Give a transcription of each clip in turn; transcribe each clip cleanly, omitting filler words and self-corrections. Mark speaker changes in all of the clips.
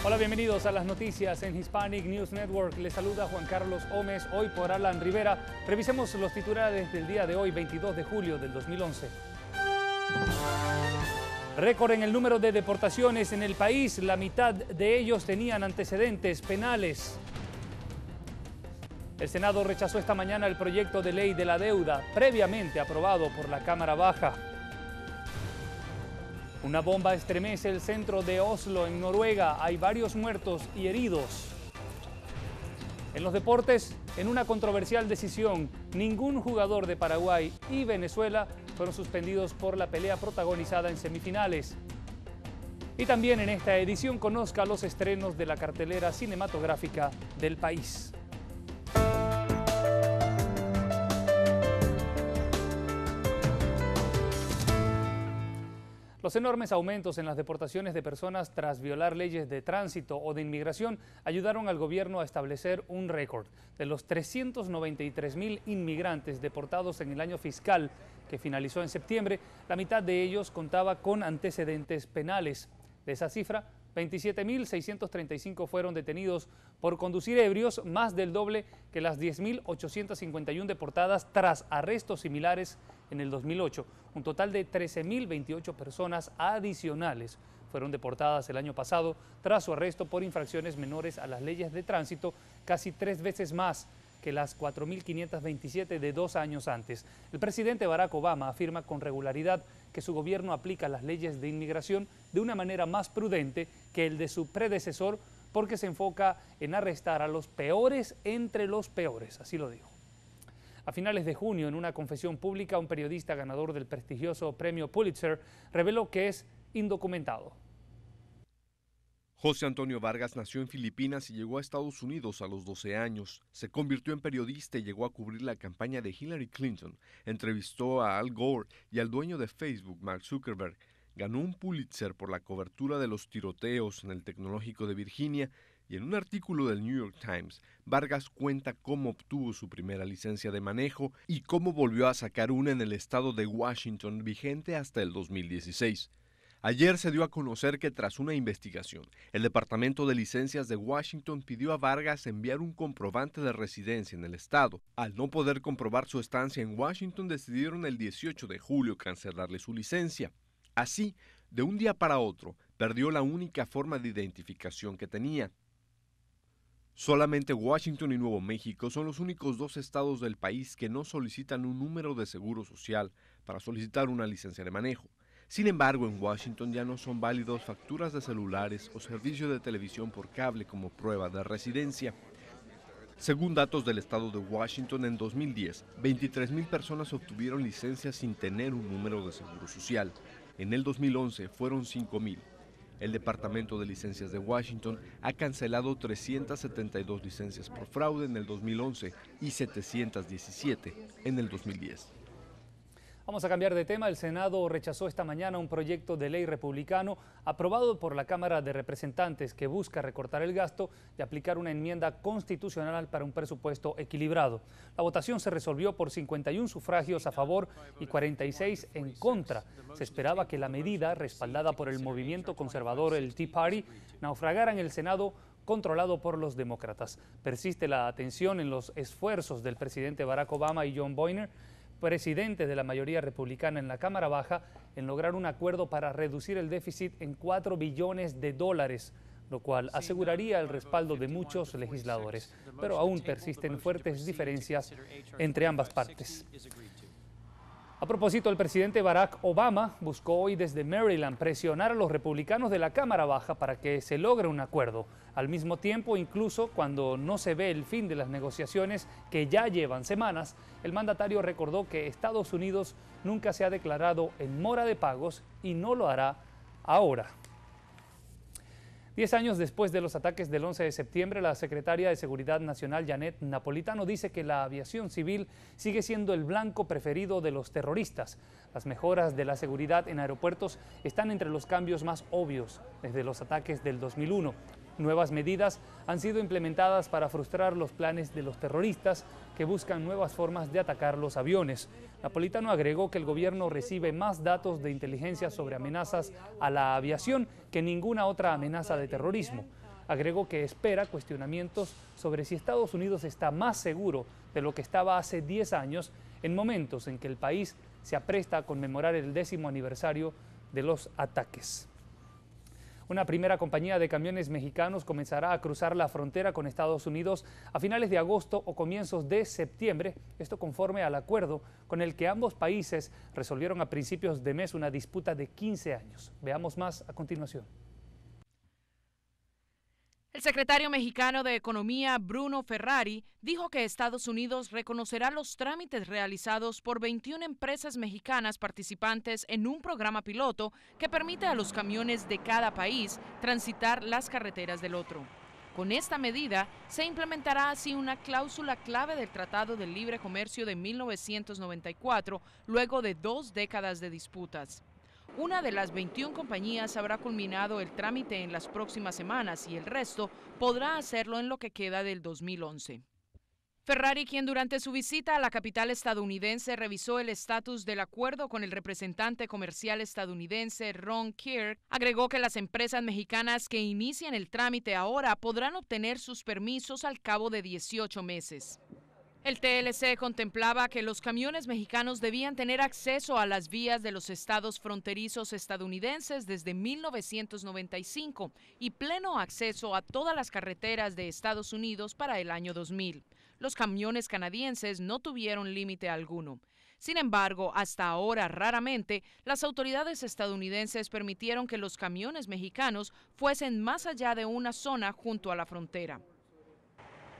Speaker 1: Hola, bienvenidos a las noticias en Hispanic News Network. Les saluda Juan Carlos Gómez, hoy por Alan Rivera. Revisemos los titulares del día de hoy, 22 de julio del 2011. Récord en el número de deportaciones en el país. La mitad de ellos tenían antecedentes penales. El Senado rechazó esta mañana el proyecto de ley de la deuda, previamente aprobado por la Cámara Baja. Una bomba estremece el centro de Oslo, en Noruega. Hay varios muertos y heridos. En los deportes, en una controversial decisión, ningún jugador de Paraguay y Venezuela fueron suspendidos por la pelea protagonizada en semifinales. Y también en esta edición conozca los estrenos de la cartelera cinematográfica del país. Los enormes aumentos en las deportaciones de personas tras violar leyes de tránsito o de inmigración ayudaron al gobierno a establecer un récord. De los 393.000 inmigrantes deportados en el año fiscal que finalizó en septiembre, la mitad de ellos contaba con antecedentes penales. De esa cifra, 27.635 fueron detenidos por conducir ebrios, más del doble que las 10.851 deportadas tras arrestos similares en el 2008. Un total de 13.028 personas adicionales fueron deportadas el año pasado tras su arresto por infracciones menores a las leyes de tránsito, casi 3 veces más que las 4.527 de 2 años antes. El presidente Barack Obama afirma con regularidad que su gobierno aplica las leyes de inmigración de una manera más prudente que el de su predecesor, porque se enfoca en arrestar a los peores entre los peores, así lo dijo. A finales de junio, en una confesión pública, un periodista ganador del prestigioso premio Pulitzer reveló que es indocumentado.
Speaker 2: José Antonio Vargas nació en Filipinas y llegó a Estados Unidos a los 12 años. Se convirtió en periodista y llegó a cubrir la campaña de Hillary Clinton. Entrevistó a Al Gore y al dueño de Facebook, Mark Zuckerberg. Ganó un Pulitzer por la cobertura de los tiroteos en el Tecnológico de Virginia, y en un artículo del New York Times, Vargas cuenta cómo obtuvo su primera licencia de manejo y cómo volvió a sacar una en el estado de Washington, vigente hasta el 2016. Ayer se dio a conocer que tras una investigación, el Departamento de Licencias de Washington pidió a Vargas enviar un comprobante de residencia en el estado. Al no poder comprobar su estancia en Washington, decidieron el 18 de julio cancelarle su licencia. Así, de un día para otro, perdió la única forma de identificación que tenía. Solamente Washington y Nuevo México son los únicos 2 estados del país que no solicitan un número de seguro social para solicitar una licencia de manejo. Sin embargo, en Washington ya no son válidos facturas de celulares o servicio de televisión por cable como prueba de residencia. Según datos del estado de Washington, en 2010, 23,000 personas obtuvieron licencias sin tener un número de seguro social. En el 2011 fueron 5,000. El Departamento de Licencias de Washington ha cancelado 372 licencias por fraude en el 2011 y 717 en el 2010.
Speaker 1: Vamos a cambiar de tema. El Senado rechazó esta mañana un proyecto de ley republicano aprobado por la Cámara de Representantes que busca recortar el gasto y aplicar una enmienda constitucional para un presupuesto equilibrado. La votación se resolvió por 51 sufragios a favor y 46 en contra. Se esperaba que la medida, respaldada por el movimiento conservador, el Tea Party, naufragara en el Senado controlado por los demócratas. Persiste la tensión en los esfuerzos del presidente Barack Obama y John Boehner, presidente de la mayoría republicana en la Cámara Baja, en lograr un acuerdo para reducir el déficit en $4 billones, lo cual aseguraría el respaldo de muchos legisladores. Pero aún persisten fuertes diferencias entre ambas partes. A propósito, el presidente Barack Obama buscó hoy desde Maryland presionar a los republicanos de la Cámara Baja para que se logre un acuerdo. Al mismo tiempo, incluso cuando no se ve el fin de las negociaciones que ya llevan semanas, el mandatario recordó que Estados Unidos nunca se ha declarado en mora de pagos y no lo hará ahora. 10 años después de los ataques del 11 de septiembre, la secretaria de Seguridad Nacional, Janet Napolitano, dice que la aviación civil sigue siendo el blanco preferido de los terroristas. Las mejoras de la seguridad en aeropuertos están entre los cambios más obvios desde los ataques del 2001. Nuevas medidas han sido implementadas para frustrar los planes de los terroristas que buscan nuevas formas de atacar los aviones. Napolitano agregó que el gobierno recibe más datos de inteligencia sobre amenazas a la aviación que ninguna otra amenaza de terrorismo. Agregó que espera cuestionamientos sobre si Estados Unidos está más seguro de lo que estaba hace 10 años, en momentos en que el país se apresta a conmemorar el 10º aniversario de los ataques. Una primera compañía de camiones mexicanos comenzará a cruzar la frontera con Estados Unidos a finales de agosto o comienzos de septiembre, esto conforme al acuerdo con el que ambos países resolvieron a principios de mes una disputa de 15 años. Veamos más a continuación.
Speaker 3: El secretario mexicano de Economía, Bruno Ferrari, dijo que Estados Unidos reconocerá los trámites realizados por 21 empresas mexicanas participantes en un programa piloto que permite a los camiones de cada país transitar las carreteras del otro. Con esta medida, se implementará así una cláusula clave del Tratado de Libre Comercio de 1994, luego de 2 décadas de disputas. Una de las 21 compañías habrá culminado el trámite en las próximas semanas y el resto podrá hacerlo en lo que queda del 2011. Ferrari, quien durante su visita a la capital estadounidense revisó el estatus del acuerdo con el representante comercial estadounidense Ron Kirk, agregó que las empresas mexicanas que inician el trámite ahora podrán obtener sus permisos al cabo de 18 meses. El TLC contemplaba que los camiones mexicanos debían tener acceso a las vías de los estados fronterizos estadounidenses desde 1995 y pleno acceso a todas las carreteras de Estados Unidos para el año 2000. Los camiones canadienses no tuvieron límite alguno. Sin embargo, hasta ahora raramente las autoridades estadounidenses permitieron que los camiones mexicanos fuesen más allá de una zona junto a la frontera.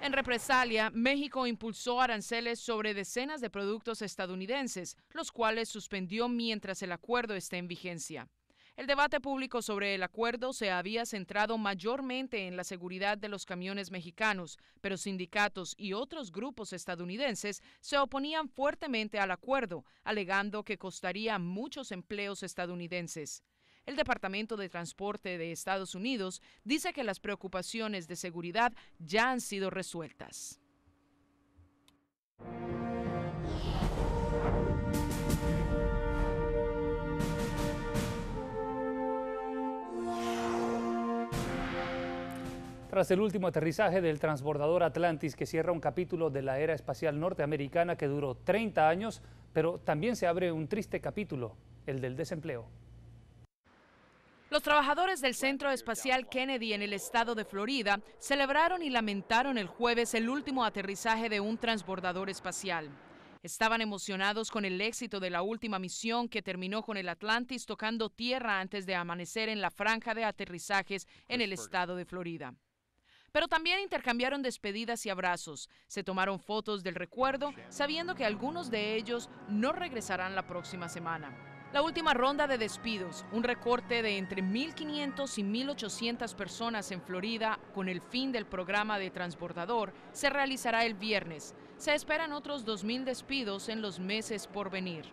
Speaker 3: En represalia, México impulsó aranceles sobre decenas de productos estadounidenses, los cuales suspendió mientras el acuerdo esté en vigencia. El debate público sobre el acuerdo se había centrado mayormente en la seguridad de los camiones mexicanos, pero sindicatos y otros grupos estadounidenses se oponían fuertemente al acuerdo, alegando que costaría muchos empleos estadounidenses. El Departamento de Transporte de Estados Unidos dice que las preocupaciones de seguridad ya han sido resueltas.
Speaker 1: Tras el último aterrizaje del transbordador Atlantis, que cierra un capítulo de la era espacial norteamericana que duró 30 años, pero también se abre un triste capítulo, el del desempleo.
Speaker 3: Los trabajadores del Centro Espacial Kennedy en el estado de Florida celebraron y lamentaron el jueves el último aterrizaje de un transbordador espacial. Estaban emocionados con el éxito de la última misión que terminó con el Atlantis tocando tierra antes de amanecer en la franja de aterrizajes en el estado de Florida. Pero también intercambiaron despedidas y abrazos. Se tomaron fotos del recuerdo, sabiendo que algunos de ellos no regresarán la próxima semana. La última ronda de despidos, un recorte de entre 1.500 y 1.800 personas en Florida con el fin del programa de transbordador, se realizará el viernes. Se esperan otros 2.000 despidos en los meses por venir.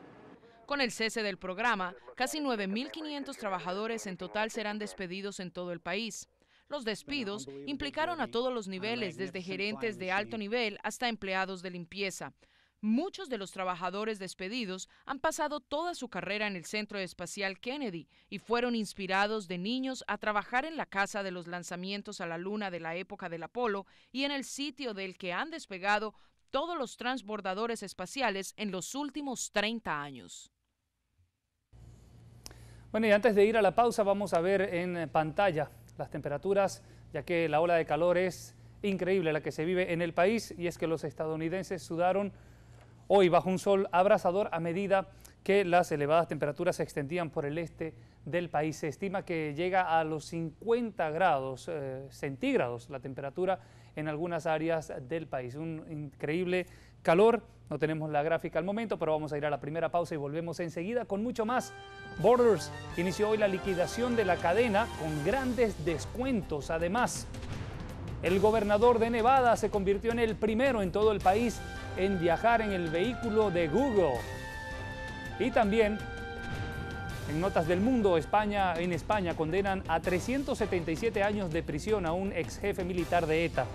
Speaker 3: Con el cese del programa, casi 9.500 trabajadores en total serán despedidos en todo el país. Los despidos implicaron a todos los niveles, desde gerentes de alto nivel hasta empleados de limpieza. Muchos de los trabajadores despedidos han pasado toda su carrera en el Centro Espacial Kennedy y fueron inspirados de niños a trabajar en la casa de los lanzamientos a la Luna de la época del Apolo y en el sitio del que han despegado todos los transbordadores espaciales en los últimos 30 años.
Speaker 1: Bueno, y antes de ir a la pausa vamos a ver en pantalla las temperaturas, ya que la ola de calor es increíble la que se vive en el país, y es que los estadounidenses sudaron hoy bajo un sol abrasador a medida que las elevadas temperaturas se extendían por el este del país. Se estima que llega a los 50 grados centígrados la temperatura en algunas áreas del país. Un increíble calor. No tenemos la gráfica al momento, pero vamos a ir a la primera pausa y volvemos enseguida con mucho más. Borders inició hoy la liquidación de la cadena con grandes descuentos. Además, el gobernador de Nevada se convirtió en el primero en todo el país en viajar en el vehículo de Google. Y también, en notas del mundo, en España condenan a 377 años de prisión a un ex jefe militar de ETA.